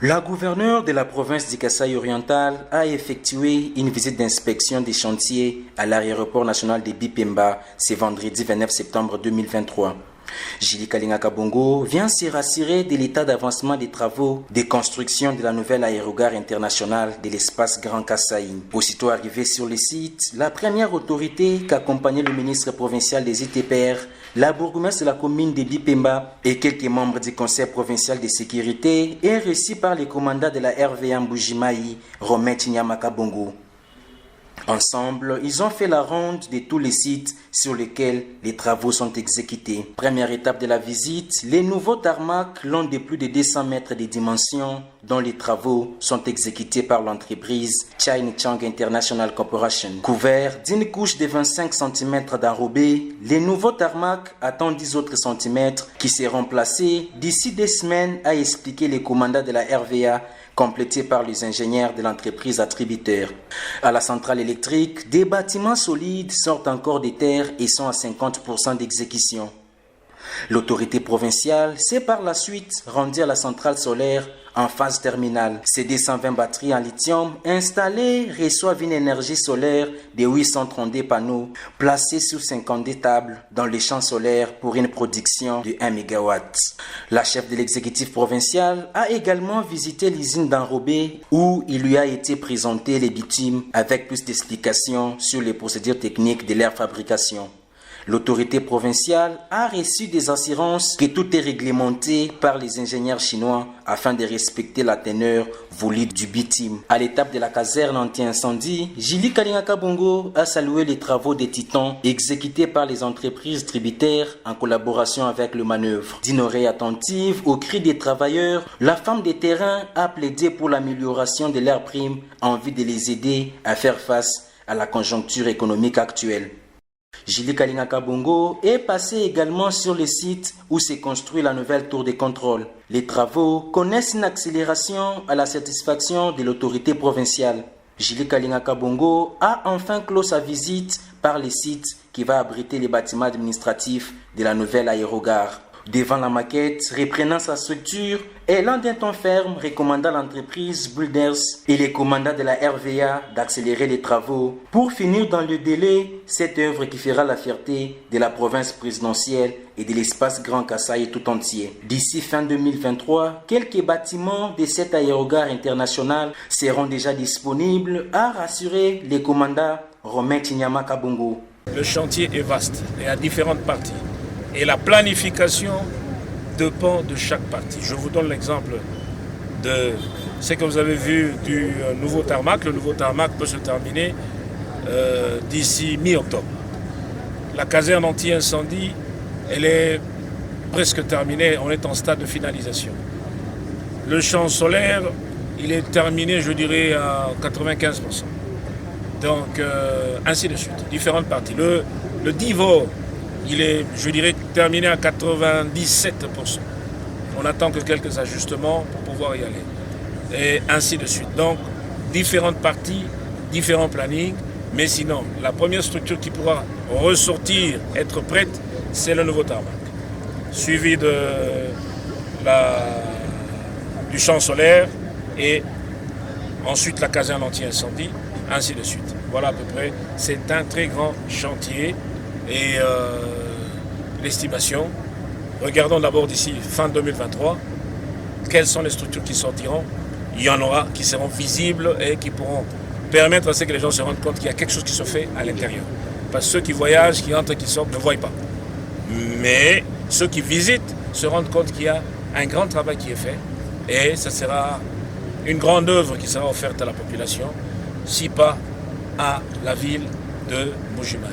La gouverneure de la province du Kasaï oriental a effectué une visite d'inspection des chantiers à l'aéroport national de Bipemba ce vendredi 29 septembre 2023. Julie Kalingaka Bongo vient se rassurer de l'état d'avancement des travaux de construction de la nouvelle aérogare internationale de l'espace Grand Kasaï. Aussitôt arrivé sur le site, la première autorité qu'accompagnait le ministre provincial des ITPR, la bourgmestre de la commune de Bipemba et quelques membres du conseil provincial de sécurité est reçue par le commandant de la RVA Mbujimayi, Romain Tinyamaka Bongo. Ensemble, ils ont fait la ronde de tous les sites sur lesquels les travaux sont exécutés. Première étape de la visite, les nouveaux tarmacs longs de plus de 200 mètres de dimension dont les travaux sont exécutés par l'entreprise China Chang International Corporation. Couverts d'une couche de 25 cm d'enrobé, les nouveaux tarmacs attendent 10 autres centimètres qui seront placés d'ici 2 semaines, a expliqué le commandant de la RVA, complété par les ingénieurs de l'entreprise attributaire. À la centrale électrique, des bâtiments solides sortent encore des terres et sont à 50% d'exécution. L'autorité provinciale s'est par la suite rendue à la centrale solaire en phase terminale. Ces 220 batteries en lithium installées reçoivent une énergie solaire de 832 panneaux placés sur 52 tables dans les champs solaires pour une production de 1 MW. La chef de l'exécutif provincial a également visité l'usine d'enrobé où il lui a été présenté les bitumes avec plus d'explications sur les procédures techniques de leur fabrication. L'autorité provinciale a reçu des assurances que tout est réglementé par les ingénieurs chinois afin de respecter la teneur voulue du bitume. À l'étape de la caserne anti-incendie, Julie Kalingaka Bongo a salué les travaux des titans exécutés par les entreprises tributaires en collaboration avec le manœuvre. D'une oreille attentive aux cris des travailleurs, la femme des terrains a plaidé pour l'amélioration de leurs primes en vue de les aider à faire face à la conjoncture économique actuelle. Julie Kalingaka Bongo est passé également sur le site où s'est construit la nouvelle tour de contrôle. Les travaux connaissent une accélération à la satisfaction de l'autorité provinciale. Julie Kalingaka Bongo a enfin clos sa visite par le site qui va abriter les bâtiments administratifs de la nouvelle aérogare. Devant la maquette, reprenant sa structure, elle en d'un ton ferme recommanda l'entreprise Builders et les commandants de la RVA d'accélérer les travaux pour finir dans le délai cette œuvre qui fera la fierté de la province présidentielle et de l'espace Grand Kasaï tout entier. D'ici fin 2023, quelques bâtiments de cette aérogare internationale seront déjà disponibles, a rassuré les commandants Romain Tinyamaka Bongo. Le chantier est vaste et a différentes parties. Et la planification dépend de chaque partie. Je vous donne l'exemple de ce que vous avez vu du nouveau tarmac. Le nouveau tarmac peut se terminer d'ici mi-octobre. La caserne anti-incendie, elle est presque terminée, on est en stade de finalisation. Le champ solaire, il est terminé, je dirais, à 95%. Donc, ainsi de suite, différentes parties. Le DIVO, il est, je dirais, terminé à 97%. On attend que quelques ajustements pour pouvoir y aller. Et ainsi de suite. Donc, différentes parties, différents plannings. Mais sinon, la première structure qui pourra ressortir, être prête, c'est le nouveau tarmac. Suivi du champ solaire et ensuite la caserne anti-incendie, ainsi de suite. Voilà à peu près. C'est un très grand chantier. Et l'estimation, regardons d'abord d'ici fin 2023, quelles sont les structures qui sortiront. Il y en aura qui seront visibles et qui pourront permettre à ce que les gens se rendent compte qu'il y a quelque chose qui se fait à l'intérieur. Parce que ceux qui voyagent, qui entrent, qui sortent, ne voient pas. Mais ceux qui visitent se rendent compte qu'il y a un grand travail qui est fait et ça sera une grande œuvre qui sera offerte à la population, si pas à la ville de Mbujimayi.